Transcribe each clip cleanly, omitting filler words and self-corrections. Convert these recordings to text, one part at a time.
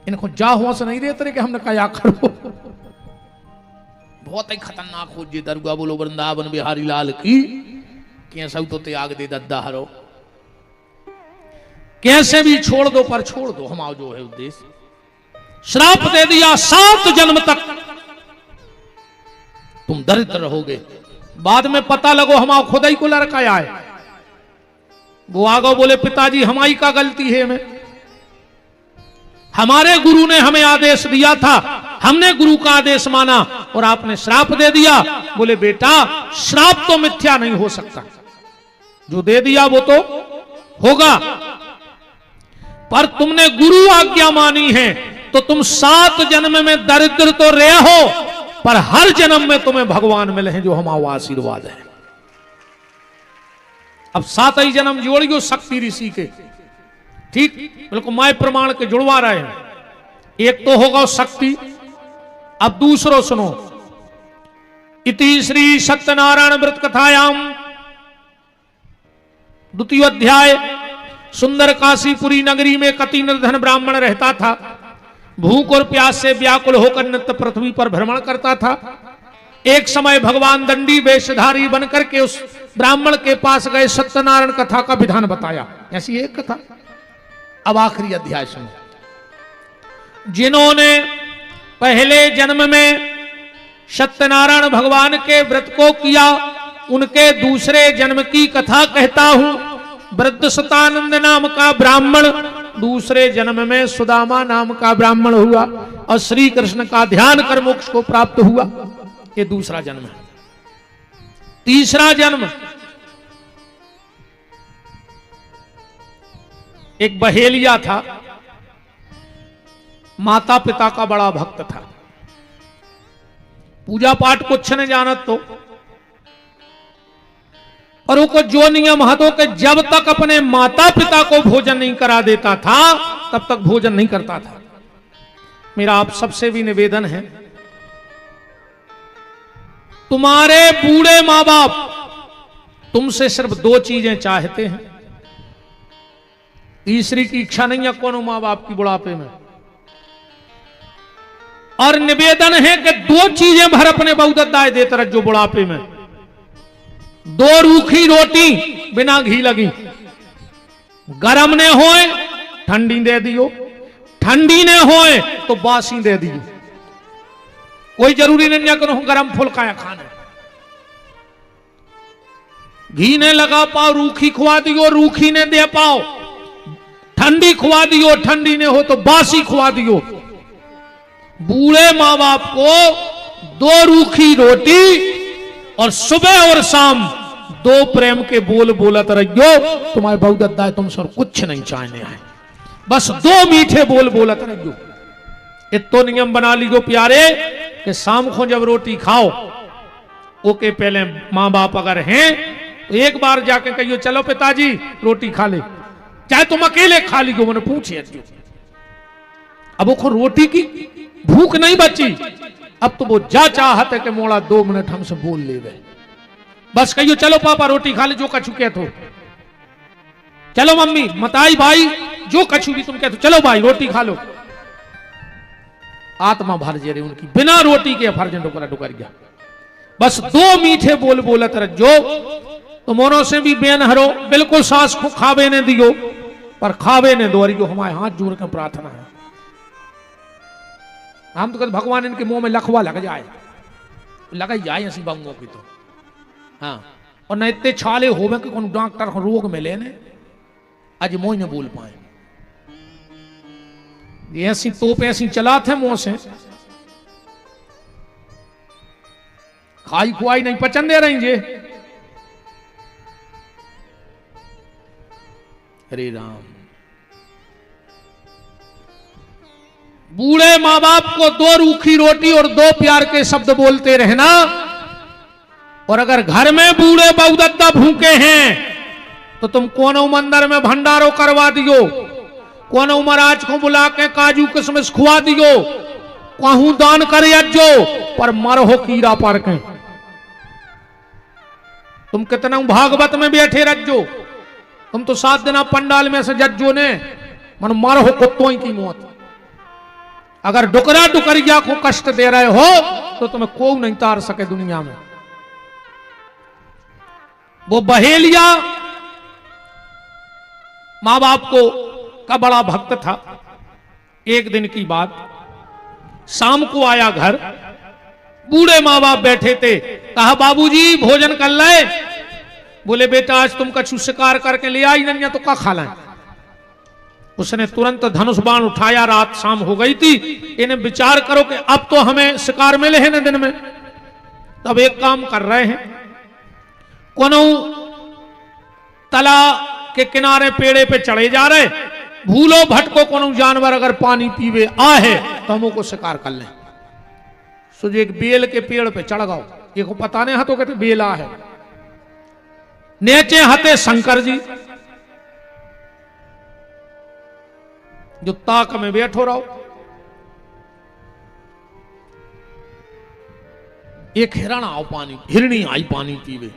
इनको जा हुआ से नहीं देते कि हमने कहा करो। बहुत ही खतरनाक हो जी दरगाह। बोलो वृंदावन बिहारी लाल की। कैसे तो त्याग दे दद्दा हरो, कैसे भी छोड़ दो, पर छोड़ दो हमारा जो है उद्देश्य। श्राप दे दिया 7 जन्म तक तुम दरिद्र रहोगे। बाद में पता लगो हमारा खुद ही को लड़का आए, वो आगो बोले पिताजी हमारी का गलती है, में हमारे गुरु ने हमें आदेश दिया था, हमने गुरु का आदेश माना और आपने श्राप दे दिया। बोले बेटा श्राप तो मिथ्या नहीं हो सकता, जो दे दिया वो तो होगा, पर तुमने गुरु आज्ञा मानी है तो तुम 7 जन्म में दरिद्र तो रहे हो, पर हर जन्म में तुम्हें भगवान मिले हैं जो हमारा आशीर्वाद है। अब 7 ही जन्म जोड़ियो शक्ति ऋषि के, ठीक बिल्कुल माय प्रमाण के जुड़वा रहे हैं। एक तो होगा शक्ति, अब दूसरो सुनो। इति श्री सत्यनारायण व्रत कथायाम 2 अध्याय। सुंदर काशीपुरी नगरी में कति निर्धन ब्राह्मण रहता था। भूख और प्यास से व्याकुल होकर नित्य पृथ्वी पर भ्रमण करता था। एक समय भगवान दंडी वेशधारी बनकर के उस ब्राह्मण के पास गए, सत्यनारायण कथा का विधान बताया। ऐसी एक कथा। अब आखिरी अध्याय सुनो। जिन्होंने पहले जन्म में सत्यनारायण भगवान के व्रत को किया, उनके दूसरे जन्म की कथा कहता हूं। वृद्ध सतानंद नाम का ब्राह्मण दूसरे जन्म में सुदामा नाम का ब्राह्मण हुआ और श्री कृष्ण का ध्यान कर मोक्ष को प्राप्त हुआ। ये दूसरा जन्म है। तीसरा जन्म एक बहेलिया था, माता पिता का बड़ा भक्त था, पूजा पाठ कुछ न जानत तो, और वो जो नियम हतो कि जब तक अपने माता पिता को भोजन नहीं करा देता था तब तक भोजन नहीं करता था। मेरा आप सबसे भी निवेदन है, तुम्हारे बूढ़े मां बाप तुमसे सिर्फ 2 चीजें चाहते हैं, तीसरी की इच्छा नहीं है कौन मां बाप की बुढ़ापे में। और निवेदन है कि 2 चीजें भर अपने बहुदत्ताए देते रह जो बुढ़ापे में। 2 रूखी रोटी बिना घी लगी, गरम ने होए ठंडी दे दियो, ठंडी ने होए तो बासी दे दियो। कोई जरूरी नहीं करो गरम फुलकाया खाना। घी ने लगा पाओ रूखी खुआ दियो, रूखी ने दे पाओ ठंडी खुआ दियो, ठंडी ने हो तो बासी खुआ दियो। बूढ़े मां बाप को 2 रूखी रोटी और सुबह और शाम 2 प्रेम के बोल बोलत रहियो। तुम्हारे बहुदत्ता तुम सर कुछ नहीं चाहने आए, बस 2 मीठे बोल बोलत रहियो। इतो नियम बना लीजिए प्यारे कि शाम को जब रोटी खाओ, ओके पहले मां बाप अगर हैं तो एक बार जाके कहियो चलो पिताजी रोटी खा ले, चाहे तुम अकेले खा लीजिए। मैंने पूछे अब वो रोटी की भूख नहीं बची, अब तो वो जा चाहत है कि मोड़ा 2 मिनट हमसे बोल ले गए। बस कहियो चलो पापा रोटी खा ले जो कछु कह तो, चलो मम्मी मताई भाई जो कछु भी तुम कहते हो, चलो भाई रोटी खा लो। आत्मा भर जे रही उनकी, बिना रोटी के फर्जन डुकर गया। बस 2 मीठे बोल बोलत रहो तो मोनो से भी बेन हरो, बिल्कुल सास को खावे ने दियो, पर खावे ने दो रही हमारे हाथ जोड़ कर प्रार्थना है। हम तो कहते भगवान इनके मुंह में लखवा लग जाए, लगा जाए ऐसी बांगों की तो। हाँ, और न इतने छाले होवे कि कौन डॉक्टर को रोग में लेने आज मोह न बोल पाए। ऐसी तोप ऐसी चलाते मुंह से, खाई खुआई नहीं पचन दे रही जे। हरे राम। बूढ़े मां बाप को 2 रूखी रोटी और 2 प्यार के शब्द बोलते रहना। और अगर घर में बूढ़े बहुदत्ता भूखे हैं तो तुम कोनो मंदिर में भंडारो करवा दियो, कोनो महाराज को बुला के काजू किशमिश खुआ दियो, कहूं दान करे अज्जो, पर मरहो कीड़ा पर के। तुम कितना भागवत में बैठे रज्जो, तुम तो 7 दिन पंडाल में से जज्जो ने मन मरहो कुत्तों की मौत। अगर डुकरा डुकरिया को कष्ट दे रहे हो तो तुम्हें कोई नहीं तार सके दुनिया में। वो बहेलिया मां बाप को का बड़ा भक्त था। एक दिन की बात, शाम को आया घर, बूढ़े मां बाप बैठे थे। कहा बाबूजी भोजन कर ले। बोले बेटा आज तुम कछु शिकार करके ले आई नहीं तो क्या खा लें। उसने तुरंत धनुष बाण उठाया। रात शाम हो गई थी। इन्हें विचार करो कि अब तो हमें शिकार मिले हैं ना दिन में। तब एक काम कर रहे हैं, कोनो तला के किनारे पेड़े पे चढ़े जा रहे, भूलो भटको कोनो जानवर अगर पानी पीवे आहे तो हम को शिकार कर लें। सो एक बेल के पेड़ पे चढ़ गओ। ये को पता नहीं हतो कहते बेला है। नेचे हते शंकर जी जो ताक में बैठो रहो। एक हिरण आओ पानी, हिरणी आई पानी पीवे।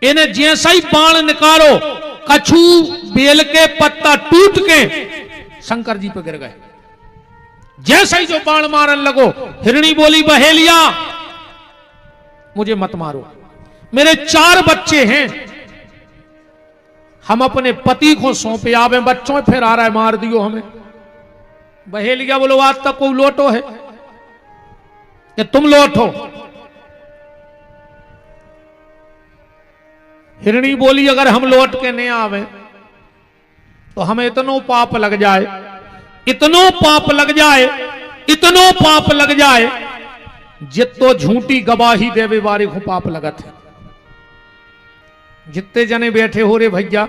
इन्हें जैसा ही बाण निकालो, कछु बेल के पत्ता टूट के शंकर जी पे गिर गए। जैसा ही जो बाण मारन लगो, हिरणी बोली बहेलिया मुझे मत मारो, मेरे 4 बच्चे हैं, हम अपने पति को सौंपे आवे, बच्चों फिर आ रहा है मार दियो हमें। बहेलिया बोलो आज तक कोई लोटो है कि तुम लोटो। हिरणी बोली अगर हम लौट के नहीं आवे तो हमें इतनो पाप लग जाए, इतनो पाप लग जाए, इतनो पाप लग जाए जितो झूठी गवाही देवे वारे को पाप लगत है। जितने जने बैठे हो रे भैया,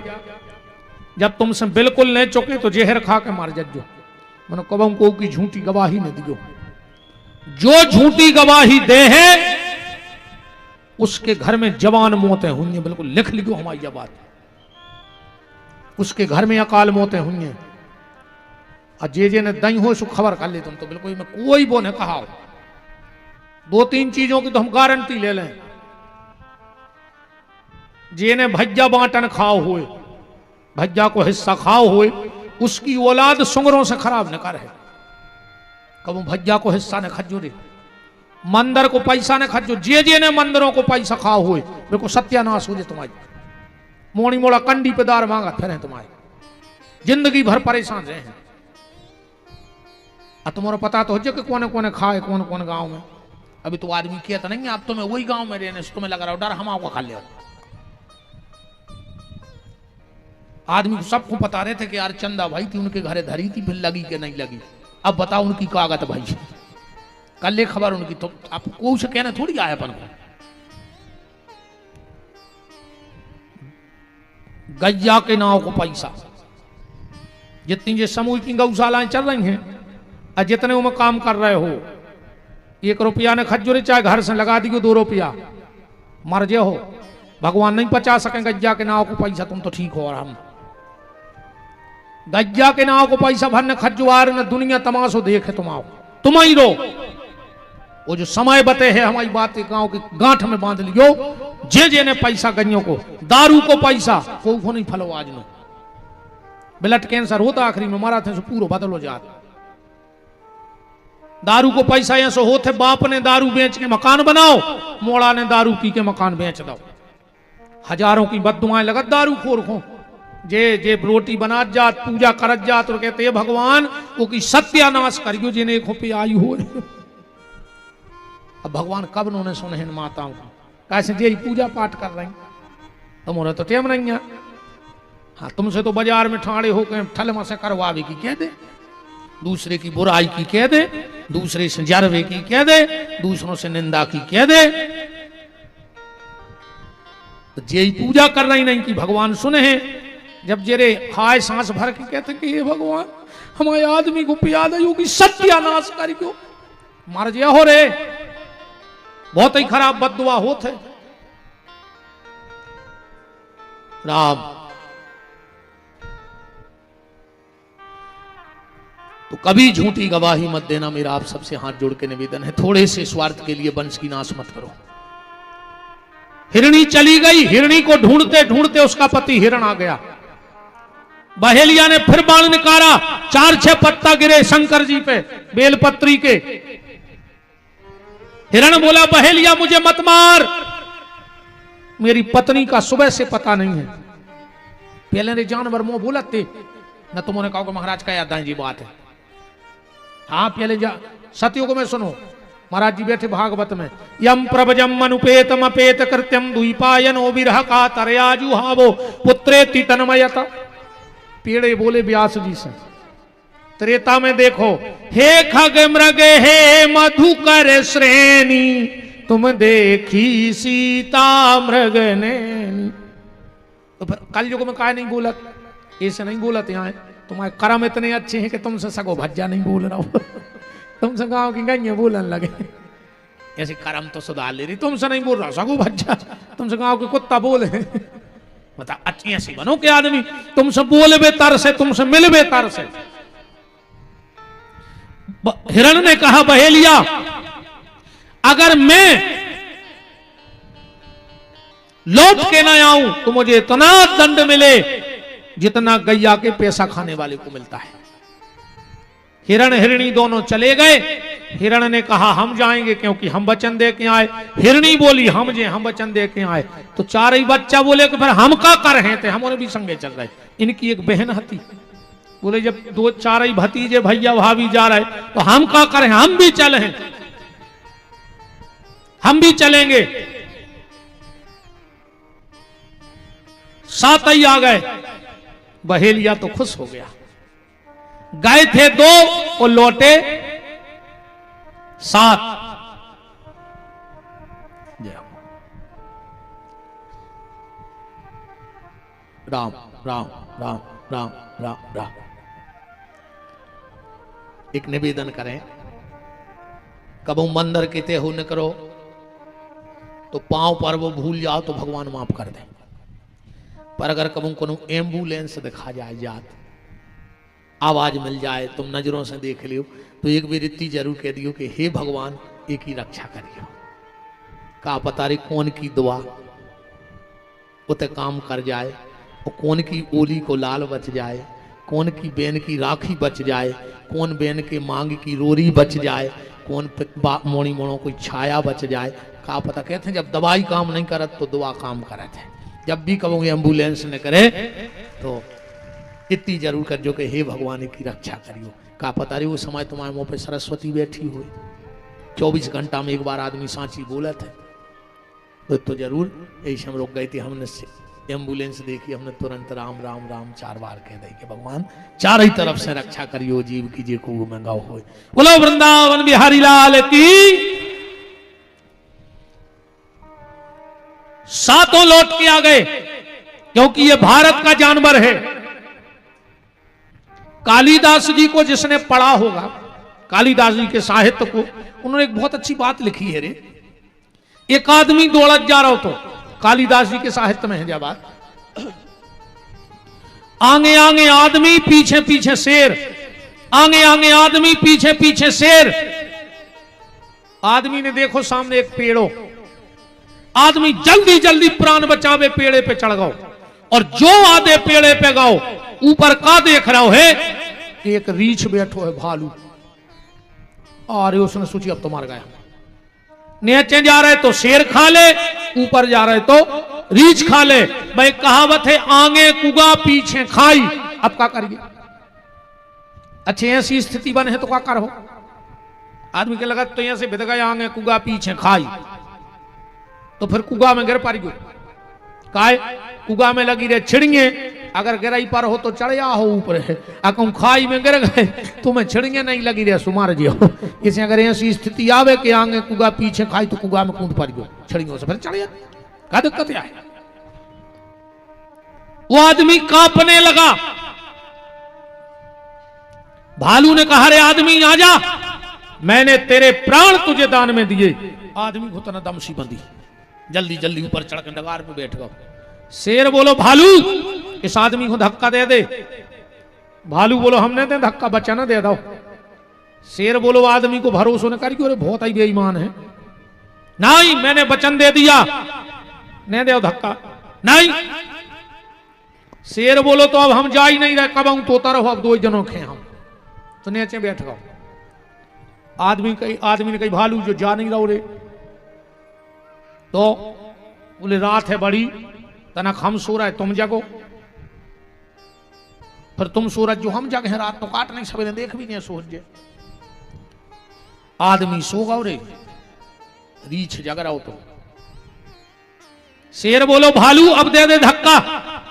जब तुमसे बिल्कुल नहीं चुके तो जहर खा के मार जजो। मनो कबम को की झूठी गवाही न दियो। जो झूठी गवाही दे है उसके घर में जवान मौतें हुई हैं। बिल्कुल लिख लिखो हमारी यह बात। उसके घर में अकाल मौतें हुई हैं। और जे ने दई हो सो खबर कर ले तुम तो बिल्कुल में कोई वो ने कहा। 2-3 चीजों की तो हम गारंटी ले लें। जे ने भज्जा बांटन खाओ हुए, भज्जा को हिस्सा खाओ हुए, उसकी औलाद सुंगरों से खराब न कर है। कब भज्जा को हिस्सा ने खजो रे, मंदिर को पैसा ने खजो। जे ने मंदिरों को पैसा खाओ हुए बिल्कुल सत्यानाश हो जाए तुम्हारी। मोड़ी मोड़ा कंडी पे दार मांगा फिर तुम्हारे जिंदगी भर परेशान रहे हैं। अब तुम्हारा पता तो हो जाए कि कौन कौन खाए, कौन कौन गांव में। अभी तो आदमी किया तो नहीं, आप तुम्हें वही गांव में रहने से तुम्हें लग रहा हो डर हम आपको खा लिया। आदमी को सबको बता रहे थे कि यार चंदा भाई थी उनके घरे धरी थी, फिर लगी कि नहीं लगी। अब बताओ उनकी कागत भाई, कल ले खबर उनकी। तो आपको उसे कहना थोड़ी आया अपन को। गैया के नाव को पैसा, जितनी जो समूह की गौशालाएं चल रही हैं और जितने उनमें काम कर रहे हो, 1 रुपया ने खजूरे चाहे घर से लगा दियो 2 रुपया, मर जे हो भगवान नहीं बचा सके गैया के नाव को पैसा। तुम तो ठीक हो। और हम गैया के नाव को पैसा भरने खजुआर ने दुनिया तमाशो देखे तुम आओ, तुम ही रो। वो जो समय बते है हमारी बात गांव की गांठ में बांध लियो। जे ने पैसा गइयों को, दारू को पैसा को नहीं फलो। आज में ब्लड कैंसर होता आखिरी में मरा थे सो पूरा बदलो जात। दारू को पैसा ऐसा होते बाप ने दारू बेच के मकान बनाओ, मोड़ा ने दारू पी के मकान बेच दो। हजारों की बददुआएं लगत दारू खोर को। जे रोटी बना जात, पूजा करत जात और कहते भगवान वो की सत्यानाश करियो जिन्हें खोपी आई हो। अब भगवान कब उन्होंने सुने इन माताओं को, कैसे जे पूजा पाठ कर रही तुम्हारा तो टेम नहीं है। हाँ तुमसे तो बाजार में ठाड़े होकर ठलमा से करवावे की कह दे, दूसरे की बुराई की कह दे, दूसरे से जरवे की कह दे, दूसरों से निंदा की कह दे। तो जे पूजा कर रही नहीं कि भगवान सुने हैं। जब जेरे खाए सांस भर के कहते कि ये भगवान हमारे आदमी को पिया दे कि सत्यानाश करियो, मर गया हो रे। बहुत ही खराब बददुआ होते राम। तो कभी झूठी गवाही मत देना, मेरा आप सबसे हाथ जोड़ के निवेदन है। थोड़े से स्वार्थ के लिए वंश की नाश मत करो। हिरणी चली गई, हिरणी को ढूंढते ढूंढते उसका पति हिरण आ गया। बहेलिया ने फिर बाण निकाला, 4-6 पत्ता गिरे शंकर जी पे बेलपत्री के। हिरण बोला बहेलिया मुझे मत मार, मेरी पत्नी का सुबह से पता नहीं है। पहले ने जानवर मुंह बोलते न, तुमने कहा महाराज का याद जी बात है। हाँ पहले सत्युग में सुनो, महाराज जी बैठे भागवत में, यम प्रभजम अनुपेतम अपेत कृत्यम द्वीपायनो विरह का तरयाजु हावो पुत्रेति तन्मयता। पेड़े बोले व्यास जी से, त्रेता में देखो, हे खग मृग हे मधुकर श्रेणी, तुम देखी सीता मृग नैनी। तो फिर कल युग में काय नहीं बोलत, ऐसे नहीं बोलत। यहाँ तुम्हारे कर्म इतने अच्छे हैं कि तुमसे सगो भज्जा नहीं बोल रहा हूं तुमसे गाँव की गई बोलने लगे, ऐसे कर्म तो सुधार ले रही, तुमसे नहीं बोल रहा सगो भज्जा, तुमसे गाँव के कुत्ता बोले। बता अच्छी ऐसी बनो के आदमी, तुमसे बोले बेतर से, तुमसे मिल बेतर से। हिरण ने कहा बहेलिया अगर मैं लौट के ना आऊं तो मुझे इतना दंड मिले जितना गैया के पैसा खाने वाले को मिलता है। हिरण हिरणी दोनों चले गए। हिरण ने कहा हम जाएंगे क्योंकि हम वचन दे के आए। हिरणी बोली हम वचन दे के आए। तो चार ही बच्चा बोले कि फिर हम का कर रहे थे, हम भी संगे चल रहे। इनकी एक बहन हती, बोले जब 2-4 ही भतीजे भैया भाभी जा रहे तो हम का करें, हम भी चले हैं, हम भी चलेंगे। 7 ही आ गए। बहेलिया तो खुश हो गया। गए थे 2 और लौटे 7। राम राम राम राम राम राम। एक निवेदन करें, कबू मंदिर के ते हो न करो तो पांव पर वो भूल जाओ तो भगवान माफ कर दे। पर अगर कबू को एम्बुलेंस दिखा जाए, जात आवाज मिल जाए, तुम नजरों से देख लियो तो एक बार इतनी जरूर कह दियो कि हे भगवान एक ही रक्षा करियो। का पता रे कौन की दुआ उते काम कर जाए, और कौन की ओली को लाल बच जाए, कौन की बेन की राखी बच जाए, कौन बेन के मांग की रोरी बच जाए, कौन मोड़ी मोड़ों कोई छाया बच जाए। का पता। कहते हैं जब दवाई काम नहीं करत तो दुआ काम करत है। जब भी कहोगे एम्बुलेंस न करे तो इतनी जरूर कर जो कि हे भगवान की रक्षा करियो। का पता रही वो समय तुम्हारे मुंह पे सरस्वती बैठी हुई, 24 घंटा में एक बार आदमी सांची बोला था। तो जरूर यही हम लोग गए थे, हमने एम्बुलेंस देखी, हमने तुरंत राम राम राम 4 बार कह दी कि भगवान चार ही तरफ से रक्षा करियो, जीव की जे को महंगा हो। बोलो वृंदावन बिहारी लाल की। 7 लौट के आ गए क्योंकि ये भारत का जानवर है। कालिदास जी को जिसने पढ़ा होगा, कालिदास जी के साहित्य को, उन्होंने एक बहुत अच्छी बात लिखी है रे। एक आदमी दौड़त जा रहा हो तो कालिदास जी के साहित्य में है जब बात, आगे आगे आदमी पीछे पीछे शेर, आगे आगे आदमी पीछे पीछे शेर। आदमी ने देखो सामने एक पेड़ो, आदमी जल्दी जल्दी प्राण बचावे पेड़े पे चढ़ गओ, और जो आधे पेड़े पे गओ ऊपर का देख रहा है, एक रीछ बैठो है भालू। अरे उसने सोची अब तो मार गया। नीचे जा रहे तो शेर खा ले, ऊपर जा रहे तो रीछ खा ले। भाई कहावत है आगे कुगा पीछे खाई। अब क्या करिए, अच्छे ऐसी स्थिति बने है तो क्या करो। आदमी के लगा तो यहां से भिद गया, आगे कुगा पीछे खाई, तो फिर कुगा में गिर पारी। काय कुगा में लगी रहे छिड़िए, अगर गिराई पर हो तो चढ़िया हो ऊपर है, अगर खाई में गिर गए तो मैं छिड़िए नहीं लगी रहे सुमार जी हो। इसे अगर ऐसी स्थिति आवे कि आगे कुगा पीछे खाई तो कुगा में कूद पड़ गयो, छिड़ियों से फिर चढ़िया। क्या दिक्कत है? वो आदमी कांपने लगा। भालू ने कहा रे आदमी आजा, मैंने तेरे प्राण तुझे दान में दिए। आदमी को तना दमशी बंदी, जल्दी जल्दी ऊपर चढ़ के डगार पे बैठ गया। शेर बोलो भालू इस आदमी को धक्का दे दे। भालू बोलो हमने दे धक्का, बच्चा ना दे दो। शेर बोलो आदमी को भरोसा न करियो, अरे बहुत ही बेईमान है। नहीं मैंने वचन दे दिया, नहीं दे धक्का नहीं। शेर बोलो तो अब हम जा ही नहीं रहे, कब आऊं तोता रहो, अब 2 जनों खे हम तो नीचे बैठ गओ। आदमी ने कही भालू जो जा नहीं रहो रे, तो बोले रात है बड़ी, तनक हम सो रहे तुम जगो, फिर तुम सूरज जो हम जगे हैं, रात तो काट नहीं सवेरे देख भी नहीं सूरज। आदमी सो गओ रे, रीछ जग रहा हो तो शेर बोलो भालू अब दे दे धक्का,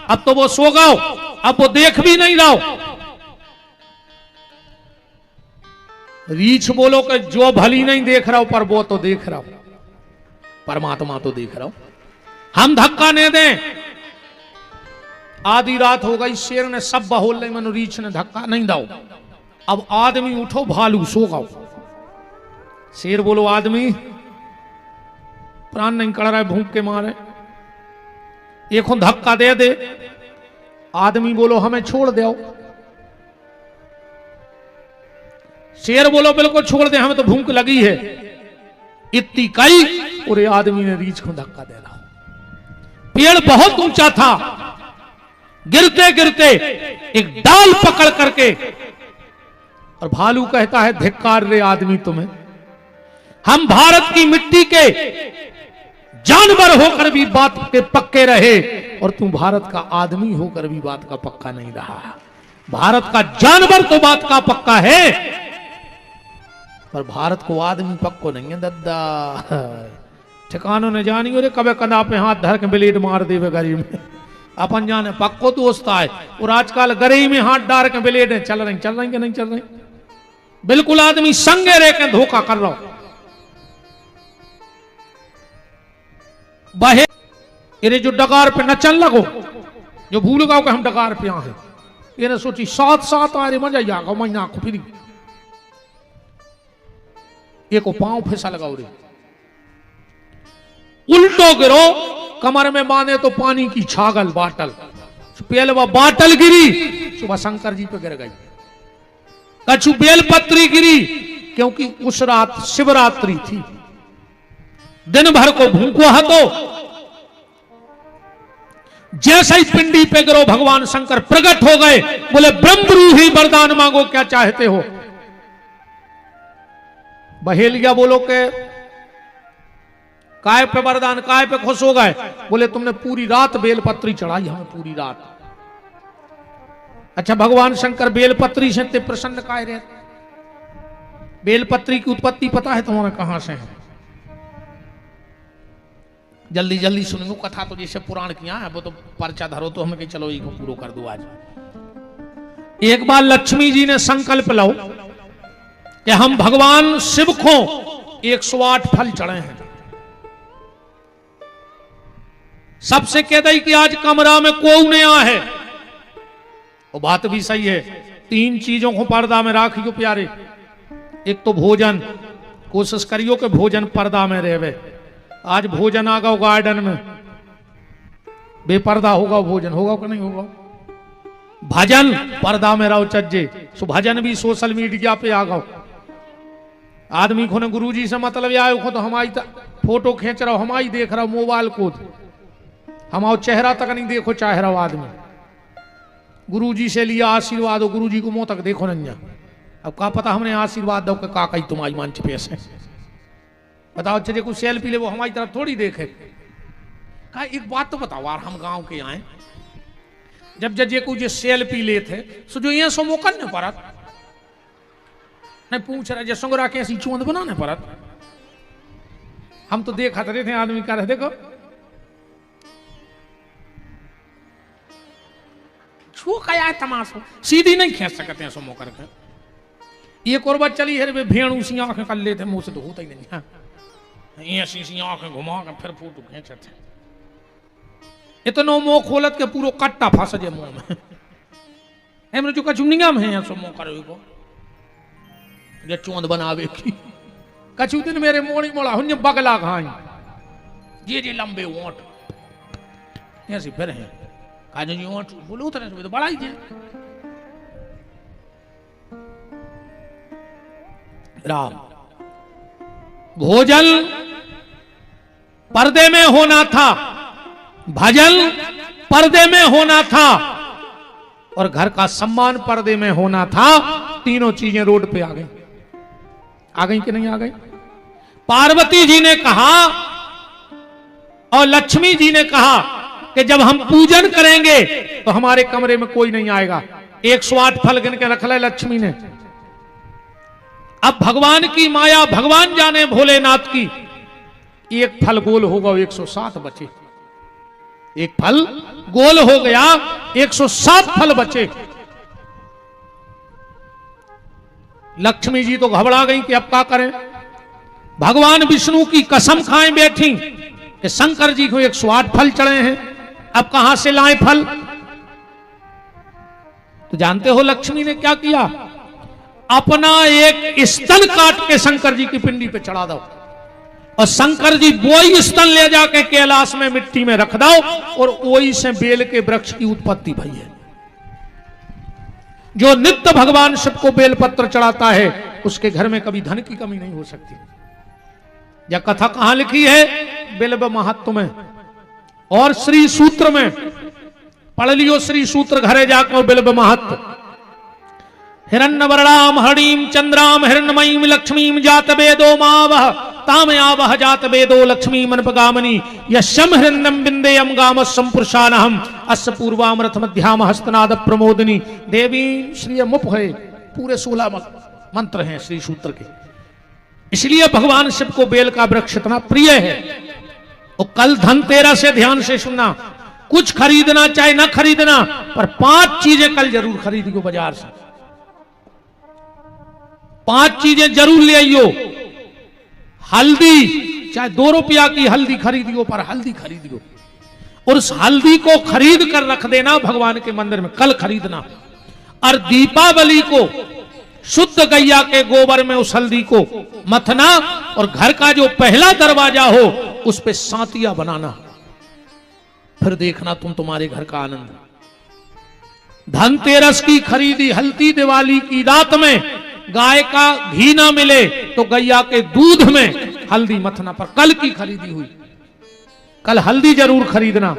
अब तो वो सो गओ, अब वो देख भी नहीं रहो। रीछ बोलो कि जो भली नहीं देख रहा हो पर वो तो देख रहा हो, परमात्मा तो देख रहा हो, हम धक्का नहीं दें। आधी रात हो गई, शेर ने सब बहोल नहीं, मनो रीछ ने धक्का नहीं दाओ। अब आदमी उठो, भालू सो गओ। शेर बोलो आदमी प्राण नहीं कड़ रहा है भूख के मारे, एक धक्का दे दे। आदमी बोलो हमें छोड़ दो। शेर बोलो बिल्कुल छोड़ दे, हमें तो भूख लगी है। इतनी कई और ये आदमी ने रीछ को धक्का दे रहा। पेड़ बहुत ऊंचा था, गिरते गिरते एक डाल पकड़ करके, और भालू कहता है धिक्कार रे आदमी तुम्हें, हम भारत की मिट्टी के जानवर होकर भी बात के पक्के रहे और तू भारत का आदमी होकर भी बात का पक्का नहीं रहा। भारत का जानवर तो बात का पक्का है, पर भारत को आदमी पक्को नहीं है दद्दा। ठिकानों ने जानी रे कबे कदा पे हाथ धर के ब्लेड मार देवे गरीब में, अपन जाने पक्को दोस्त आए। और आजकल गरीब में हाथ डाल के ब्लेड चल रही कि नहीं चल रही, बिल्कुल आदमी संगे रह के धोखा कर रहा हो। बहे ये जो डगार पे न चल लगो, जो भूल गओ कि हम डगार पे आ हैं, ये ने सोची साथ साथ आ रे मजा आगा महीना आंखों फिरी, ये को पांव फिसा लगाओ रे, उल्टो गिरो, कमर में बांधे तो पानी की छागल बाटल, बेलवा बाटल गिरी, सुबह शंकर जी पे गिर गई। कछु बेलपत्री गिरी, क्योंकि उस रात शिवरात्रि थी, दिन भर को भूखो हतो। जैसे ही पिंडी पे गिरो भगवान शंकर प्रकट हो गए, बोले ब्रह्मरूही वरदान मांगो क्या चाहते हो। बहेलिया बोलो के काय पे वरदान, काय पे खुश हो गए, बोले तुमने पूरी रात बेलपत्री चढ़ाई हमें पूरी रात। अच्छा भगवान शंकर बेलपत्री से ते प्रसन्न काय रहे, बेलपत्री की उत्पत्ति पता है तुम्हारा कहां से है? जल्दी जल्दी सुनियो कथा, तो जैसे पुराण किया है वो तो पर्चा धरो तो हमें कहीं चलो ये पूरा कर दो आज। एक बार लक्ष्मी जी ने संकल्प लो कि हम भगवान शिव को 108 फल चढ़े हैं। सबसे कह दई कि आज कमरा में कोई नहीं आ है, वो बात भी सही है। 3 चीजों को पर्दा में राखियो प्यारे, एक तो भोजन, कोशिश करियो कि भोजन पर्दा में रहे। आज भोजन आ गओ गार्डन में, बेपर्दा होगा भोजन, होगा कि नहीं होगा। भजन पर्दा में रहो चज्जे, सो भजन भी सोशल मीडिया पे आ गओ। आदमी को ने गुरुजी से मतलब आयो को तो हमारी फोटो खींच रहा हो, हमारी देख रहा हो मोबाइल को, हमारा चेहरा तक नहीं देखो चाह रहा हो आदमी। गुरुजी से लिया आशीर्वाद हो, गुरुजी को मुंह तक देखो नहीं। अब का पता हमने आशीर्वाद दो कि का कही तुम्हारी मंच पे से बताओ, चलिए कुछ सेल्फी ले, वो हमारी तरफ थोड़ी देखे। कहा एक बात तो बताओ यार, हम गांव के आए, जब जजे कुछ सेल्फी ले थे सो जो ये सो मौका न परत नहीं पूछ रहे जैसो को राके ऐसी चूंद बनाने परत। हम तो देखा रहे थे आदमी कर रहे, देखो छू कया तमाशो, सीधी नहीं खींच सकते हैं सो मौका के। एक और बात चली है, भेड़ू सी आंखें कर लेते मुंह से तो होता ही नहीं है, ऐसी सी आंखें घुमा के फिर फोटो खींचते। इतनो मुंह खोलत के पूरा कट्टा फंस जाए मुंह में। हमने जो कछु निगम है सो मुंह करे को जे चोंद बनावे की। कछु दिन मेरे मोड़ी मोड़ा हुन बगला खाई, ये लंबे ओंठ ऐसे फिर हैं, काज जी ओंठ बोले उतरे तो बड़ा ही है। राम भोजन पर्दे में होना था, भजन पर्दे में होना था, और घर का सम्मान पर्दे में होना था, तीनों चीजें रोड पे आ गई कि नहीं आ गई? पार्वती जी ने कहा और लक्ष्मी जी ने कहा कि जब हम पूजन करेंगे तो हमारे कमरे में कोई नहीं आएगा। 108 फल गिन के रख ले लक्ष्मी ने। अब भगवान की माया, भगवान जाने भोलेनाथ की, एक फल गोल होगा 107 बचे। एक फल गोल हो गया, 107 फल बचे। लक्ष्मी जी तो घबरा गई कि अब क्या करें। भगवान विष्णु की कसम खाएं बैठी कि शंकर जी को 108 फल चढ़े हैं, अब कहां से लाएं फल। तो जानते हो लक्ष्मी ने क्या किया? अपना एक स्तन काट के शंकर जी की पिंडी पे चढ़ा दो और शंकर जी वही स्तन ले जाके कैलाश में मिट्टी में रख दो और वही से बेल के वृक्ष की उत्पत्ति भई है। जो नित्य भगवान शिव को बेलपत्र चढ़ाता है उसके घर में कभी धन की कमी नहीं हो सकती। यह कथा कहां लिखी है? बिल्व महत्व में और श्री सूत्र में। पढ़ लियो श्री सूत्र घरे जाकर बिल्व महत्व। हिरण्यवर्णाम हरिणीम चंद्राम हिरण्यमयीम लक्ष्मीम जात वेदो मावह तामयावह जात वेदो लक्ष्मी मनपगामनी यशम हिरण्यम बिंदेयम गाम संपुरुषानहम अस्य पूर्वामृत मध्याम हस्तनाद प्रमोदिनी देवी श्री मुप है। पूरे 16 मंत्र हैं श्री सूत्र के। इसलिए भगवान शिव को बेल का वृक्ष इतना प्रिय है। और कल धनतेरस से ध्यान से सुनना, कुछ खरीदना चाहे ना खरीदना, पर 5 चीजें कल जरूर खरीदियो बाजार से। 5 चीजें जरूर ले आइयो। हल्दी, चाहे 2 रुपया की हल्दी खरीदियो, पर हल्दी खरीदियो और उस हल्दी को खरीद कर रख देना भगवान के मंदिर में, कल खरीदना। और दीपावली को शुद्ध गैया के गोबर में उस हल्दी को मथना और घर का जो पहला दरवाजा हो उस पे सांतिया बनाना। फिर देखना तुम तुम्हारे घर का आनंद। धनतेरस की खरीदी हल्दी दिवाली की रात में गाय का घी ना मिले तो गैया के दूध में हल्दी मथना। पर कल की खरीदी हुई, कल हल्दी जरूर खरीदना,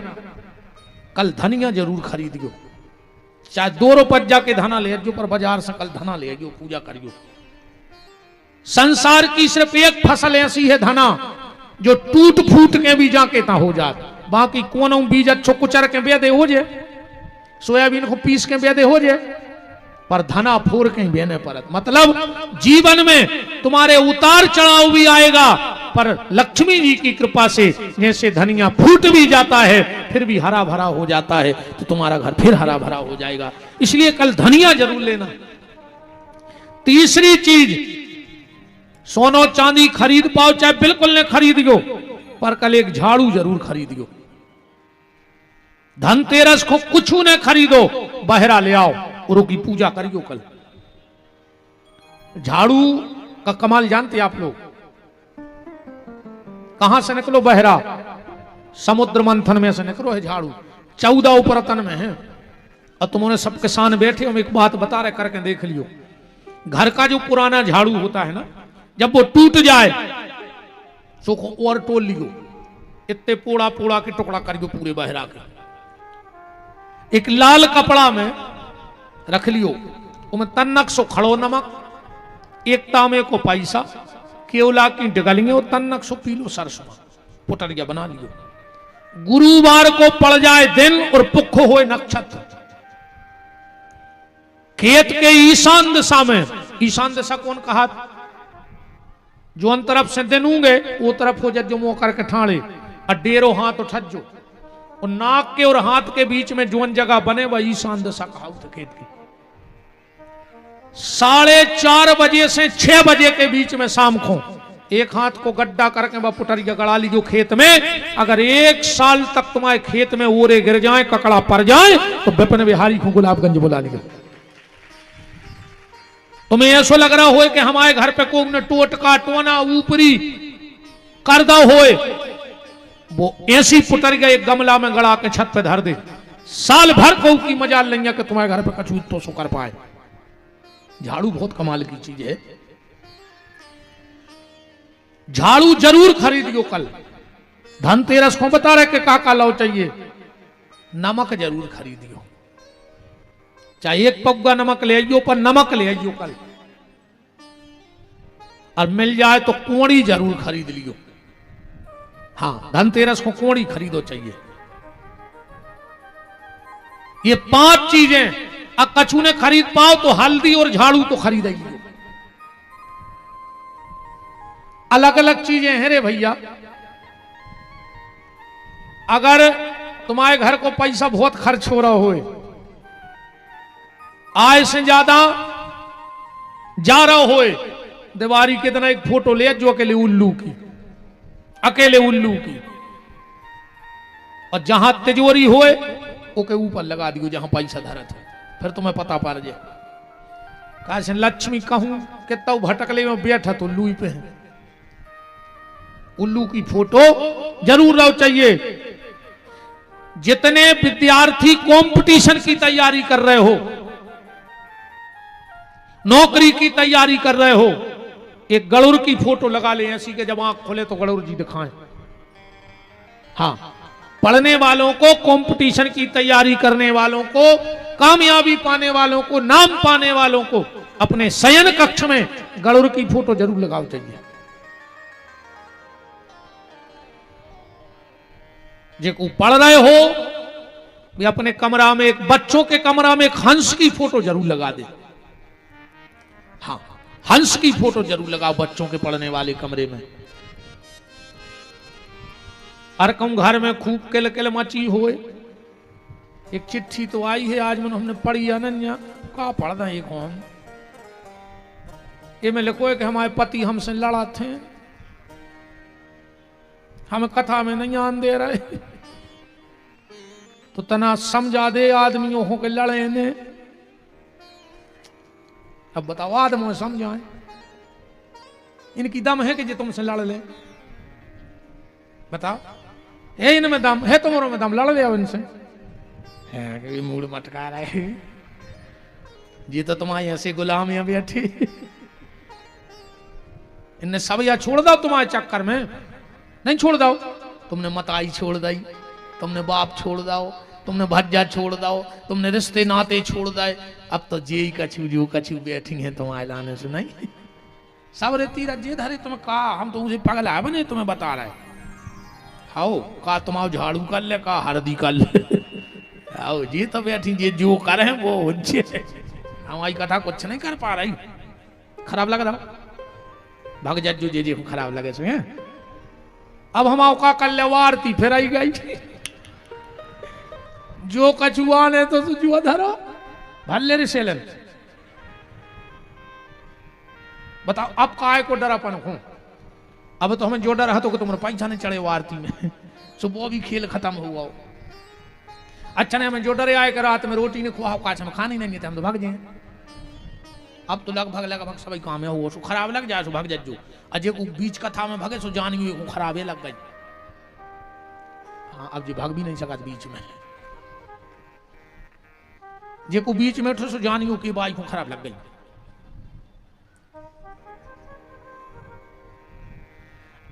कल धनिया जरूर खरीदियो। चाहे 2 रुपया के धना ले जो, पर बाजार से कल धना ले जो, पूजा करियो। संसार की सिर्फ एक फसल ऐसी है धना जो टूट फूट के भी जाके ता हो जात। बाकी कोनो बीज अच्छो कुचर के बेदे हो जाए, सोयाबीन को पीस के बेदे हो जाए, पर धना फोड़ के बेने परत। मतलब जीवन में तुम्हारे उतार चढ़ाव भी आएगा, पर लक्ष्मी जी की कृपा से जैसे धनिया फूट भी जाता है फिर भी हरा भरा हो जाता है, तो तुम्हारा घर फिर हरा भरा हो जाएगा। इसलिए कल धनिया जरूर लेना। तीसरी चीज, सोनो चांदी खरीद पाओ चाहे बिल्कुल न खरीदियो, पर कल एक झाड़ू जरूर खरीदियो। धनतेरस को कुछ न खरीदो, बहरा ले आओ और की पूजा करियो। कल झाड़ू का कमाल जानते आप लोग? कहां से निकलो बहरा? समुद्र मंथन में से निकलो है झाड़ू। 14 उपरतन में है। और तुमने सब किसान बैठे, हम एक बात बता रहे, करके देख लियो। घर का जो पुराना झाड़ू होता है ना, जब वो टूट जाए तो और टोल लियो, इतने पोड़ा पोड़ा के टुकड़ा करियो पूरे बहरा के। एक लाल कपड़ा में रख लियो, उमें तन्नक सो खड़ो नमक, एक तामे को पैसा, केवला की डगलिए और तन्नक सो पीलो सरसों, पुटरिया बना लियो। गुरुवार को पड़ जाए दिन और पुखो होए नक्षत्र, खेत के ईशान दिशा में, ईशान दिशा कौन कहा? जो अन तरफ से दिन होंगे वो तरफ हो जो मुंह करके ठाणे और डेरो हाथ उठजो और नाक के और हाथ के बीच में जोन जगह बने वह ईशान दिशा कहा था खेत की। 4:30 बजे से 6 बजे के बीच में शाम को एक हाथ को गड्ढा करके वह पुटरिया गड़ा लीजिए खेत में। अगर 1 साल तक तुम्हारे खेत में ओरे गिर जाए, ककड़ा पड़ जाए, तो विपिन बिहारी को गुलाबगंज बुला लीजिए। तुम्हें ऐसा लग रहा हो कि हमारे घर पे कोई ने टोटका टोना ऊपरी करदा होए, वो ऐसी पुटरिया एक गमला में गड़ा के छत पे धर दे, साल भर को की मजाल नहीं है कि तुम्हारे घर पे कछु तो सो कर पाए। झाड़ू बहुत कमाल की चीज है। झाड़ू जरूर खरीदियो कल। धनतेरस को बता रहे कि काका लाओ चाहिए, नमक जरूर खरीदियो। चाहे एक पग्गा नमक ले आइयो, पर नमक ले आइयो कल। और मिल जाए तो कोड़ी जरूर खरीद लियो। हाँ, धनतेरस को कोड़ी खरीदो चाहिए। ये 5 चीजें अब कछु ने खरीद पाओ तो हल्दी और झाड़ू तो खरीद आइए। अलग अलग चीजें हैं रे भैया। अगर तुम्हारे घर को पैसा बहुत खर्च हो रहा हो, आय से ज्यादा जा रहा हो, दिवाली के दिन एक फोटो ले जो अकेले उल्लू की, अकेले उल्लू की, और जहां तिजोरी होए ओके ऊपर लगा दियो जहां पैसा धरत है, फिर तुम्हें पता पड़ जाए। कहा लक्ष्मी कहूं कितना भटकले में बैठा तो उल्लू पे है। उल्लू की फोटो जरूर रहो चाहिए। जितने विद्यार्थी कंपटीशन की तैयारी कर रहे हो, नौकरी की तैयारी कर रहे हो, एक गरुड़ की फोटो लगा ले ऐसी के जब आंख खोले तो गरुड़ जी दिखाएं। हाँ, पढ़ने वालों को, कंपटीशन की तैयारी करने वालों को, कामयाबी पाने वालों को, नाम पाने वालों को अपने शयन कक्ष में गरुड़ की फोटो जरूर लगाओ चाहिए। जो पढ़ रहे हो भी अपने कमरा में, एक बच्चों के कमरा में एक हंस की फोटो जरूर लगा दे। हाँ, हंस की फोटो जरूर लगाओ बच्चों के पढ़ने वाले कमरे में। हर कम घर में खूब किल किल मची होए। एक चिट्ठी तो आई है आज मन हमने पढ़ी अनन्या का पढ़ना एक हम ये में लिखो है कि हमारे पति हमसे लड़ा थे, हमें कथा में नहीं आन दे रहे, तो तना समझा दे आदमियों हो के लड़े ने। अब बताओ आदमी समझाएं, इनकी दम है कि जो तुमसे लड़ ले? बताओ, है इनमें दम है? तुम्हारों में दम, लड़ ले इनसे। है मूड मटका रहे, ये तो तुम्हारी ऐसे गुलाम है बैठी। इनने सब या छोड़ दो तुम्हारे चक्कर में, नहीं छोड़ दो। तुमने मताई छोड़ दी, तुमने बाप छोड़ दो, तुमने भज्जा छोड़ दो, तुमने रिश्ते नाते छोड़ दे। अब तो जे कछु जो कछु बैठी है तुम्हारे लाने से नहीं। सब रेती जे धरे तुम्हें कहा, हम तो मुझे पागल है बने तुम्हें बता रहे। आओ का तुम्हारा झाड़ू कर ले, का हरदी कर ले। आओ जी तो बैठी जे जो कर रहे वो हमारी कथा कुछ नहीं कर पा रही। खराब लग रहा भग जा जो जे खराब लगे सो है। अब हम का कल्यावारती फिर आई गई जो कछुआ ने तो जुआ धरो भल्ले रे सेलन। बताओ अब काय को डरापन हूं? अब तो हमें जो डर है तो तुम्हारे पैसा नहीं चढ़े वो आरती में। सुबह भी खेल खत्म हुआ। अच्छा ने हमें जो डरे आए कर रात में रोटी ने खुआ काच में खानी नहीं थे, हम तो भाग जाए। अब तो लगभग सभी काम है वो सो खराब लग जाए सो भाग जा। जो अजय को बीच कथा में भगे सो जान हुई को खराब लग गई। हाँ, अब जी भाग भी नहीं सका बीच में, जे को बीच में उठो सो जानियो की बाई को खराब लग गई।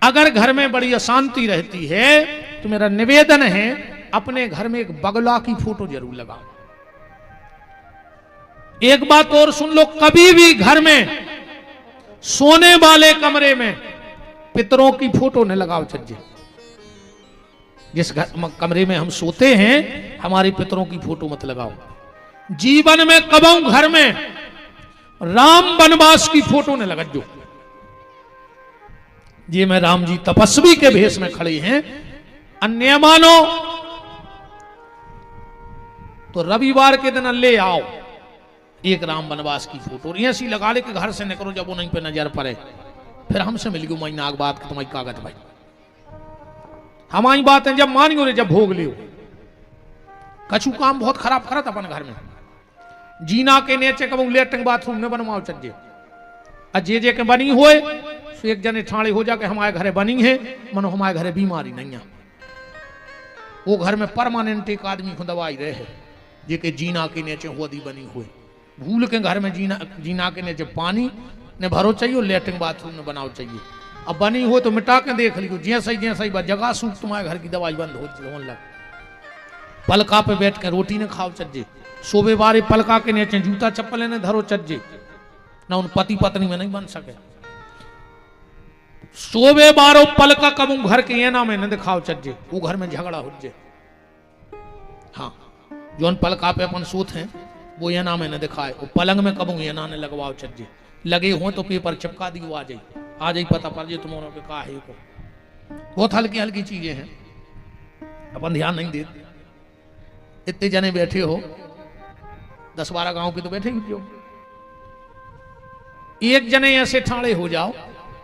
अगर घर में बड़ी अशांति रहती है तो मेरा निवेदन है अपने घर में एक बगला की फोटो जरूर लगाओ। एक बात और सुन लो, कभी भी घर में सोने वाले कमरे में पितरों की फोटो न लगाओ चाहिए। जिस कमरे में हम सोते हैं हमारे पितरों की फोटो मत लगाओ। जीवन में कबों घर में राम वनवास की फोटो न लगा। जो ये मैं राम जी तपस्वी के भेष में खड़े हैं, अन्य मानो तो रविवार के दिन ले आओ एक राम वनवास की फोटो ऐसी लगा ले कि घर से निकलो जब वो नहीं पे नजर पड़े। फिर हमसे मिल गई महीना के बाद तुम्हारी कागज भाई हमारी बातें जब मानियो रे जब भोग लियो। कछु काम बहुत खराब करत अपन घर में जीना के नीचे कब लेटरिंग बाथरूम ने बनवाओ चाहिए। जे के बनी होए तो एक जने ठाणे हो जाके हमारे घरे बनी है, मनो हमारे घरे बीमारी नहीं है। वो घर में परमानेंट एक आदमी को दवाई रहे है जे के जीना के नीचे होदी बनी हुए। भूल के घर में जीना के नीचे पानी ने भरो चाहिए, लेटरिंग बाथरूम ने बनाओ चाहिए। अब बनी हो तो मिटा के देख लियो, जैसे ही जगह सूख तुम्हारे घर की दवाई बंद होने लग। पलका पे बैठ के रोटी ने खाओ चाहिए, सोबे बारे पलका के नीचे जूता चप्पल ने धरो चज्जे ना उन पति पत्नी में नहीं बन सके। सोबे बारो पलका कबू घर के ये ना में न दिखाओ चज्जे, वो घर में झगड़ा हो जे। हाँ जो उन पलका पे अपन सोत हैं वो ये ना में न दिखाए, वो पलंग में कबू ये ना ने लगवाओ चज्जे। लगे हो तो पेपर चिपका दियो, आ जाई पता पड़ जाए तुम्हारों पे का है को। बहुत हल्की हल्की चीजें हैं, अपन ध्यान नहीं देते। इतने जने बैठे हो, 10-12 गांव के तो बैठे ही हो, एक जने ऐसे ठाणे हो जाओ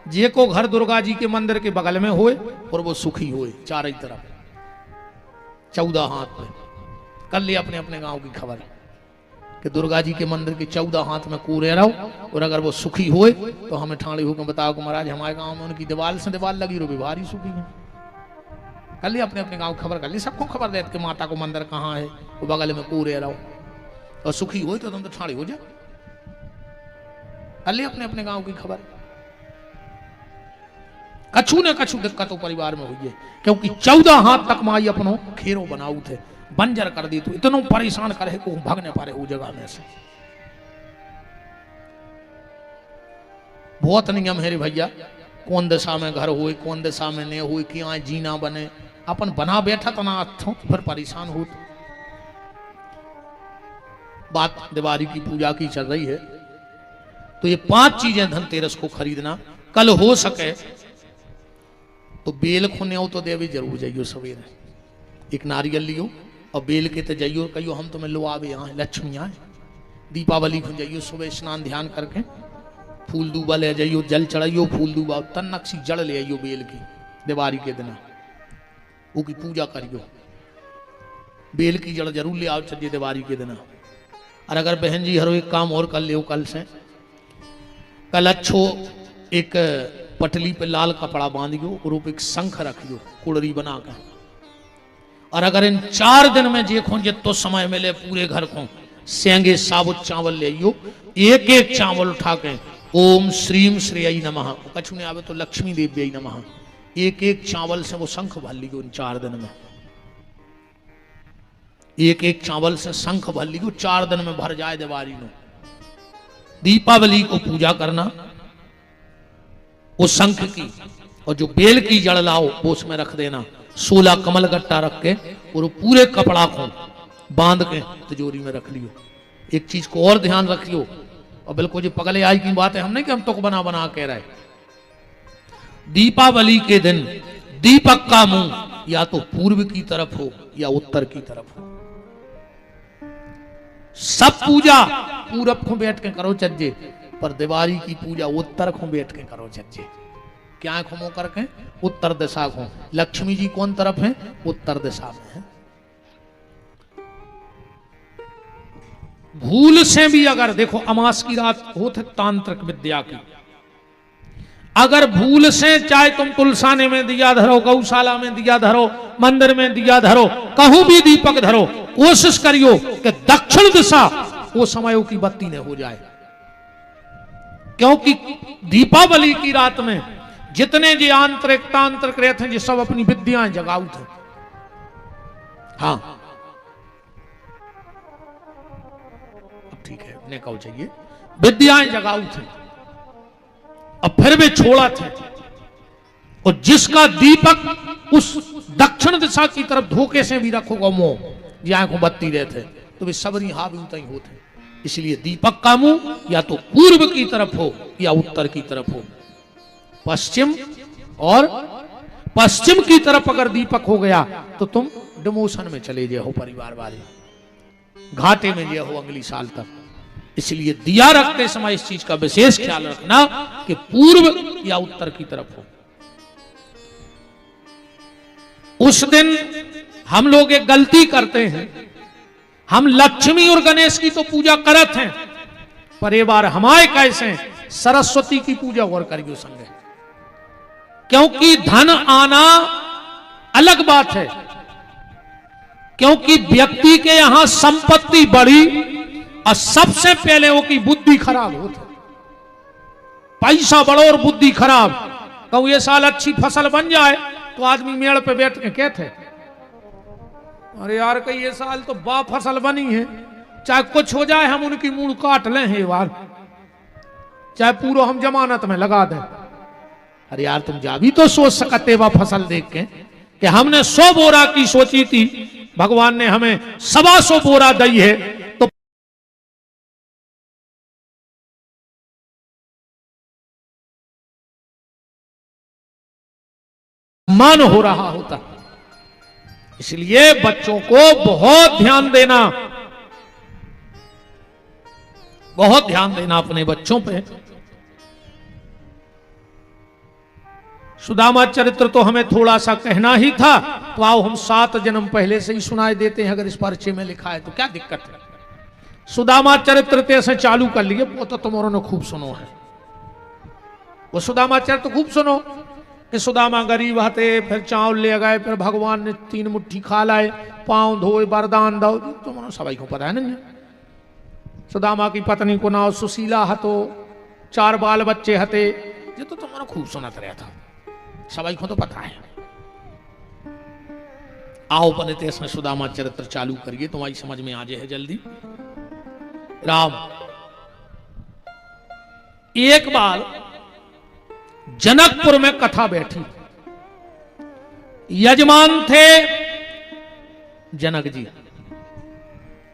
जे को घर दुर्गा जी के मंदिर के बगल में होए और वो सुखी होए चारों तरफ 14 हाथ में। कर लिया अपने अपने गांव की खबर कि दुर्गा जी के मंदिर के 14 हाथ में कूरे रहो, और अगर वो सुखी होए तो हमें ठाणे होकर बताओ कि महाराज हमारे गांव में उनकी दीवार से दीवार लगी रो भारी सुखी है। कर लिया अपने अपने गांव खबर, कर ली सबको खबर देते कि माता को मंदिर कहाँ है, वो बगल में कूरे रहो और सुखी हो तो तुम तो ठाणे हो जाओ। कर लिया अपने अपने गांव की खबर। कछु ने कछु दिक्कतों परिवार में हुई है, क्योंकि 14 हाथ तक माई अपनो खेरो बनाऊ थे, बंजर कर दी तो इतनो परेशान करे को भगने पारे वो जगह में से। बहुत नियम है रे भैया, कौन दिशा में घर हुए कौन दिशा में नहीं हुए, कि यहाँ जीना बने अपन बना बैठा तो ना अच्छो फिर परेशान हो। बात दिवाली की पूजा की चल रही है, तो ये 5 चीजें धनतेरस को खरीदना। कल हो सके तो बेल खुने हो तो देवी जरूर जाइयो सवेरे, एक नारियल लियो और बेल के तो जाइयो, कहियो हम तुम्हें लो आवे यहाँ लक्ष्मी आए। दीपावली को जाइयो सुबह स्नान ध्यान करके फूल दूबा ले जाइयो, जल चढ़ाइयो, फूल दूबा तन नक्सी जड़ ले आइयो बेल की, दिवाली के दिन वो की पूजा करियो। बेल की जड़ जरूर ले आओ चलिए दिवाली के दिन। और अगर बहन जी हरो एक काम और कर लियो, कल से कल अच्छो एक पटली पे लाल कपड़ा बांधियो और ऊपर एक शंख रखियो कुड़री बना कर। और अगर इन 4 दिन में देखो जितो समय मिले पूरे घर को सेंगे साबुत चावल ले आइयो, एक एक चावल उठा के ओम श्रीम श्रेय नमः, कछु ने आवे तो लक्ष्मी देवी नमः, एक एक चावल से वो शंख भर लियो। इन 4 दिन में एक एक चावल से शंख भर लियो, 4 दिन में भर जाए दिवाली में। दीपावली को पूजा करना वो शंख की, और जो बेल की जड़ लाओ वो उसमें रख देना, 16 कमल गट्टा रख के और पूरे कपड़ा को बांध के तिजोरी में रख लियो। एक चीज को और ध्यान रखियो, और बिल्कुल जो पगले आई की बात है, हम नहीं कि हम तो बना बना कह रहे। दीपावली के दिन दीपक का मुंह या तो पूर्व की तरफ हो या उत्तर की तरफ हो। सब पूजा पूरब को बैठ के करो चज्जे, पर दिवाली की पूजा उत्तर को बैठ के करो चज्जे। क्या खुमो करके उत्तर दिशा को। लक्ष्मी जी कौन तरफ है? उत्तर दिशा में है। भूल से भी अगर देखो अमास की रात होते तांत्रिक विद्या की, अगर भूल से चाहे तुम तुलसाने में दिया धरो, गौशाला में दिया धरो, मंदिर में दिया धरो, कहूं भी दीपक धरो, कोशिश करियो कि दक्षिण दिशा वो समयों की बत्ती न हो जाए। क्योंकि दीपावली की रात में जितने जी आंतरिक तांत्रिक रहते हैं, जो सब अपनी विद्याएं जगाऊ थे। हाँ ठीक है, ने कहो चाहिए विद्याएं जगाऊ थे, अब फिर वे छोड़ा थे। और जिसका दीपक उस दक्षिण दिशा की तरफ धोखे से भी रखोगा मोह, जहां को बत्ती रहते तो वे सबरी हावी उतई होते। इसलिए दीपक का मुंह या तो पूर्व की तरफ हो या उत्तर की तरफ हो। पश्चिम और पश्चिम की तरफ अगर दीपक हो गया तो तुम डिमोशन में चले जाओ, परिवार वाले घाटे में जाओ अगली साल तक। इसलिए दिया रखते समय इस चीज का विशेष ख्याल रखना कि पूर्व या उत्तर की तरफ हो। उस दिन हम लोग एक गलती करते हैं, हम लक्ष्मी और गणेश की तो पूजा करत हैं, पर ये बार हमारे कैसे सरस्वती की पूजा और करियो संगे। क्योंकि धन आना अलग बात है, क्योंकि व्यक्ति के यहां संपत्ति बढ़ी और सबसे पहले वो की बुद्धि खराब होती। पैसा बढ़ो और बुद्धि खराब। कहूं ये साल अच्छी फसल बन जाए तो आदमी मेड़ पे बैठ के कहते, अरे यार कई ये साल तो बा फसल बनी है, चाहे कुछ हो जाए हम उनकी मूड़ काट लें हे बार, चाहे पूरा हम जमानत में लगा दें। अरे यार तुम जा भी तो सोच सकते वह फसल देख के कि हमने 100 बोरा की सोची थी, भगवान ने हमें 125 बोरा दी है, तो मान हो रहा होता। इसलिए बच्चों को बहुत ध्यान देना, बहुत ध्यान देना अपने बच्चों पे। सुदामा चरित्र तो हमें थोड़ा सा कहना ही था, तो आओ हम 7 जन्म पहले से ही सुनाए देते हैं। अगर इस परिचय में लिखा है तो क्या दिक्कत है। सुदामा चरित्र से चालू कर लिए, वो तो तुम्हारों ने खूब सुनो है। वो सुदामा चरित्र खूब सुनो कि सुदामा गरीब हते, फिर चावल ले गए, फिर भगवान ने 3 मुट्ठी खा लाए, पांव धोए, वरदान दो, तुम्हारा सभी को पता है ना। सुदामा की पत्नी को नाव सुशीला हतो, 4 बाल बच्चे हते, ये तो तुम्हारा खूब सुनत रहा था, सभी को तो पता है। आओ पहले इसमें सुदामा चरित्र चालू करिए, तुम्हारी समझ में आ जाए जल्दी। राम एक बार जनकपुर में कथा बैठी, यजमान थे जनक जी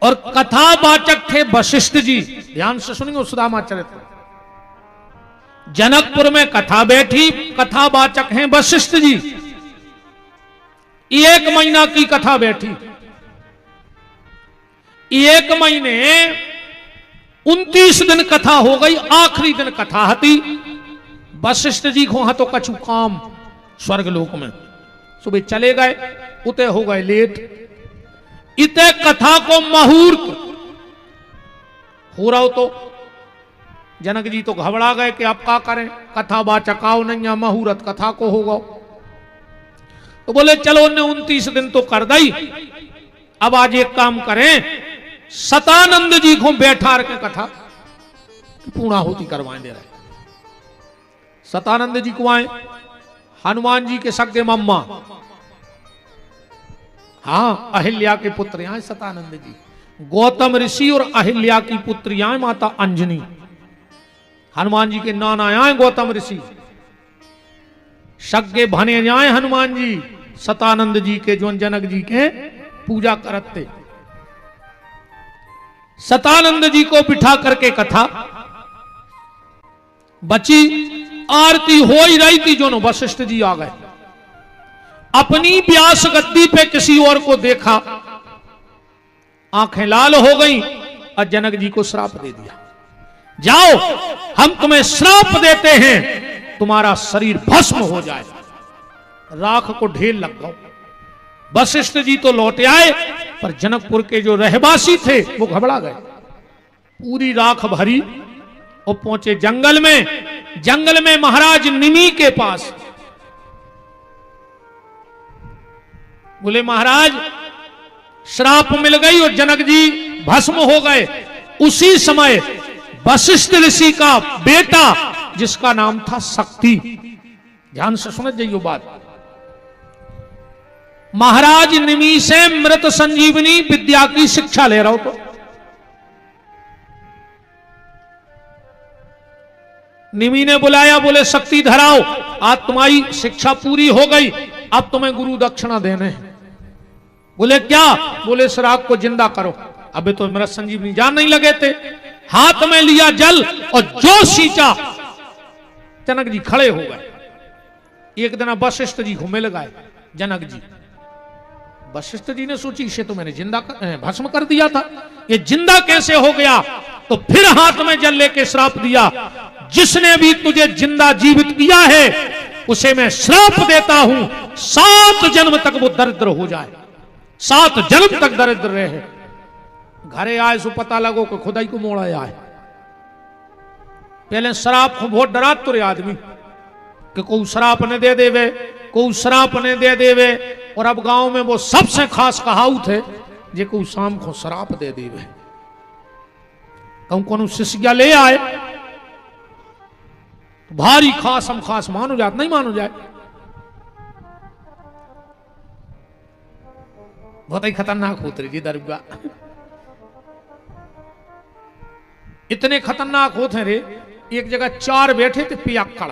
और कथावाचक थे वशिष्ठ जी। ध्यान से सुनिए सुदामा चरित्र। जनकपुर में कथा बैठी, कथावाचक हैं वशिष्ठ जी। 1 महीना की कथा बैठी, 1 महीने 29 दिन कथा हो गई, आखिरी दिन कथा हती। वशिष्ठ जी को तो कछु काम स्वर्ग लोक में, सुबह चले गए, उते हो गए लेट। इते कथा को मुहूर्त हो रहा हो तो जनक जी तो घबरा गए कि आप क्या करें, कथा वाचकाओ नहीं, मुहूर्त कथा को होगा। तो बोले चलो उन्हें 29 दिन तो कर दी, अब आज एक काम करें, सतानंद जी को बैठा के कथा पूर्णा होती करवाएं दे रहे। सतानंद जी को आए, हनुमान जी के सगे मम्मा, हाँ अहिल्या के पुत्र आए सतानंद जी। गौतम ऋषि और अहिल्या की पुत्री आए माता अंजनी। हनुमान जी के नाना आए गौतम ऋषि, सगे भने आए हनुमान जी सतानंद जी के, जो जनक जी के पूजा करते। सतानंद जी को बिठा करके कथा बची, आरती हो ही रही थी, जो वशिष्ठ जी आ गए। अपनी व्यास गद्दी पे किसी और को देखा, आंखें लाल हो गई और जनक जी को श्राप दे दिया, जाओ हम तुम्हें श्राप देते हैं, तुम्हारा शरीर भस्म हो जाए, राख को ढेर लग गओ। वशिष्ठ जी तो लौट आए, पर जनकपुर के जो रहवासी थे वो घबरा गए। पूरी राख भरी और पहुंचे जंगल में। जंगल में महाराज निमि के पास बोले महाराज श्राप मिल गई और जनक जी भस्म हो गए। उसी समय वशिष्ठ ऋषि का बेटा जिसका नाम था शक्ति, ध्यान से समझ जाइए बात, महाराज निमि से मृत संजीवनी विद्या की शिक्षा ले रहा हो। तो निमि ने बुलाया, बोले शक्ति धराओ, आज तुम्हारी शिक्षा पूरी हो गई, अब तुम्हें गुरु दक्षिणा देने हैं। बोले क्या? बोले श्राप को जिंदा करो। अबे तो मृत संजीवनी जान नहीं लगे थे। हाथ में लिया जल और जो सींचा, जनक जी खड़े हो गए। एक दिन वशिष्ठ जी घूमे लगाए जनक जी। वशिष्ठ जी ने सोची इसे तो मैंने जिंदा भस्म कर दिया था, ये जिंदा कैसे हो गया? तो फिर हाथ में जल लेके श्राप दिया, जिसने भी तुझे जिंदा जीवित किया है उसे मैं श्राप देता हूं, 7 जन्म तक वो दरिद्र हो जाए, 7 जन्म तक दरिद्र रहे। घरे आए सो पता लगो कि खुदाई को मोड़ा आए। पहले श्राप को बहुत डरा तो रे आदमी कि कोई श्राप ने दे देवे, कोई श्राप ने दे देवे। और अब गांव में वो सबसे खास कहावत है, जे कोई शाम को श्राप दे देवे। कहूं कौन शिष्या ले आए भारी खास हम खास मानो जात, नहीं मानो जाए, बहुत ही खतरनाक होती जी दरगाह। इतने खतरनाक होते रे। एक जगह 4 बैठे थे पियक्कड़,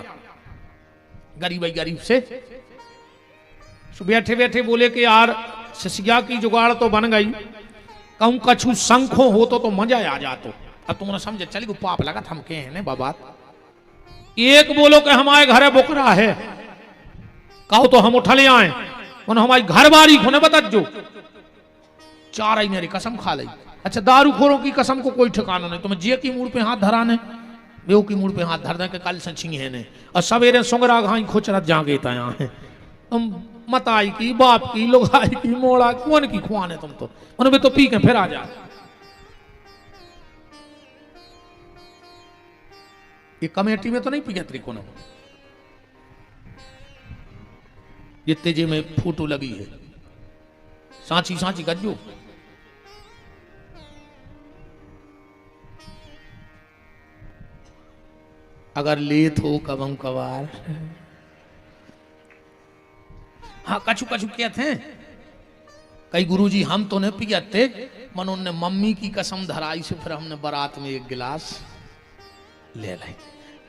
गरीब से बैठे बैठे बोले कि यार ससिया की जुगाड़ तो बन गई, कहूं कछु शंखों हो तो मजा आ जातो। अब तुमने समझे चली को पाप लगा थम के हैं बाबा। एक बोलो कि हमारे घरे बोकरा है, कहो तो हम उठले आए, हमारी घर बारी खोने बता जो। 4 आई मेरी कसम खा ली। अच्छा दारूखोरों की कसम को कोई ठिकाना नहीं। तुम्हें जे की मूड पे हाथ धराने, बेव की मूड पे हाथ धर दे के कल से छिंगे ने और सवेरे सुंगरा घाई खुचरत जागे तया है। तुम मताई की, बाप की, लुगाई की, मोड़ा कौन की खुआने तुम तो उनमें तो पी के फिर आ जा। ये कमेटी में तो नहीं पिया त्रिकोण, ये तेजे में फोटो लगी है सांची सांची गज्जो। अगर लेत हो कबम कबार। हाँ कछु कछु कहते हैं कई गुरुजी हम तो नहीं पियते, मन उन्होंने मम्मी की कसम धराई से फिर हमने बारात में 1 गिलास ले लाई।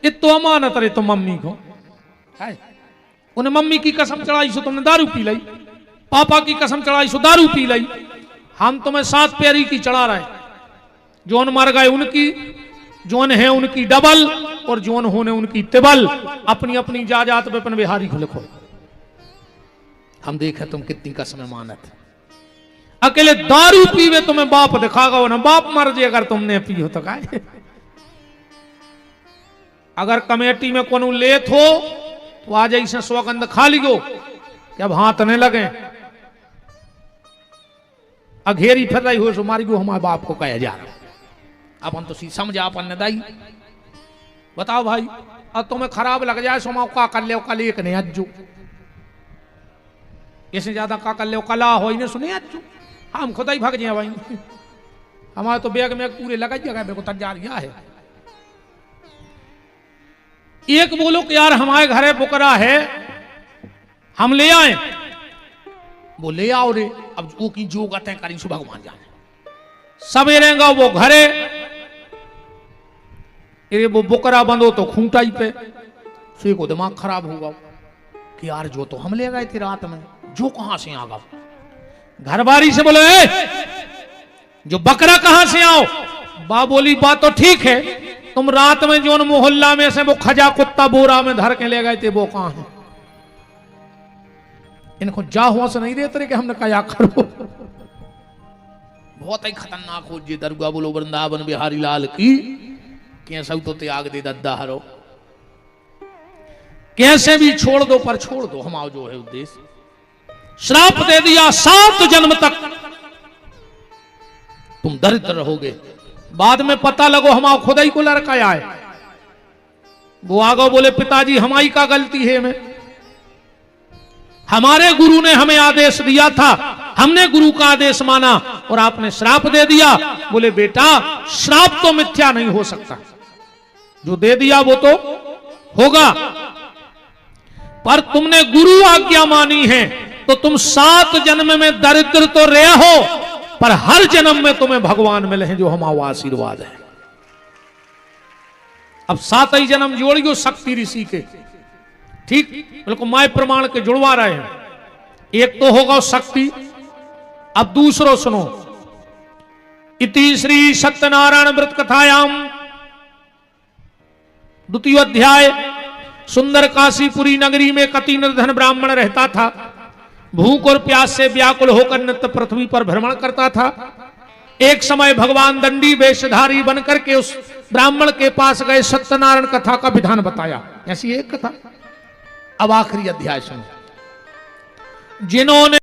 ये तो अमानत रहे तो मम्मी को है, उन्हें मम्मी की कसम चढ़ाई सो तुमने दारू पी लाई, पापा की कसम चढ़ाई सो दारू पी लाई। हम तुम्हें 7 पैरी की चढ़ा रहे, जोन मर गए उनकी, जोन है उनकी डबल और जोन होने उनकी तिबल। अपनी अपनी जाजात पे अपन बिहारी को लिखो, हम देखे तुम कितनी कसम मानत। अकेले दारू पीवे तुम्हें बाप दिखागा ना, बाप मर जाए अगर तुमने पियो तो काय। अगर कमेटी में कोनो लेत हो तो आज ऐसे सौगंध खा लियो कि अब हाथ नहीं लगे। अघेरी फिर रही हो सो मारी गो हमारे बाप को कहे जा रहा। अपन तो सी समझा अपन ने दाई। बताओ भाई, अब तुम्हें खराब लग जाए सो माँ का कर ले कल एक नहीं अज्जू, इससे ज्यादा का कर ले कला हो ही नहीं सुने अज्जू। हम खुदा ही भाग जाए भाई, हमारे तो बैग में पूरे लगा जगह को तैयार गया है। एक बोलो कि यार हमारे घरे बुकरा है हम ले आए, वो ले आओ रे। अब वो की जो कहते हैं करी सो भगवान जाने। सवेरेगा वो घरे, ये वो बुकरा बंदो तो खूंटाई पे, फिर को दिमाग खराब होगा कि यार जो तो हम ले गए थे रात में, जो कहां से आ गया। घरबारी से बोले जो बकरा कहां से आओ। बा बोली बात तो ठीक है, तुम रात में जो मोहल्ला में से वो खजा कुत्ता बोरा में धर के ले गए थे वो कहां है। इनको जा हुआ से नहीं देते रहे कि हमने कहा करो। बहुत ही खतरनाक हो जी। दरगाह बोलो वृंदावन बिहारी लाल की, कैसे तो त्याग दे दद्दा हरो, कैसे भी छोड़ दो पर छोड़ दो हमारा जो है उद्देश्य। श्राप दे दिया 7 जन्म तक तुम दरिद्र रहोगे। बाद में पता लगो हमारा खुदा ही को लड़का आए, वो आगो बोले पिताजी हमारी का गलती है, में हमारे गुरु ने हमें आदेश दिया था, हमने गुरु का आदेश माना और आपने श्राप दे दिया। बोले बेटा श्राप तो मिथ्या नहीं हो सकता, जो दे दिया वो तो होगा, पर तुमने गुरु आज्ञा मानी है तो तुम 7 जन्म में दरिद्र तो रहे हो, पर हर जन्म में तुम्हें भगवान मिले हैं जो हमारा आशीर्वाद है। अब 7 ही जन्म जोड़ियो शक्ति ऋषि के, ठीक बिल्कुल माय प्रमाण के जुड़वा रहे हैं। एक तो होगा शक्ति, अब दूसरो सुनो। इति श्री सत्यनारायण व्रत कथायाम 2 अध्याय। सुंदर काशीपुरी नगरी में कति निर्धन ब्राह्मण रहता था। भूख और प्यास से व्याकुल होकर नित्य पृथ्वी पर भ्रमण करता था। एक समय भगवान दंडी वेशधारी बनकर के उस ब्राह्मण के पास गए, सत्यनारायण कथा का विधान बताया। ऐसी एक कथा। अब आखिरी अध्याय सुनो। जिन्होंने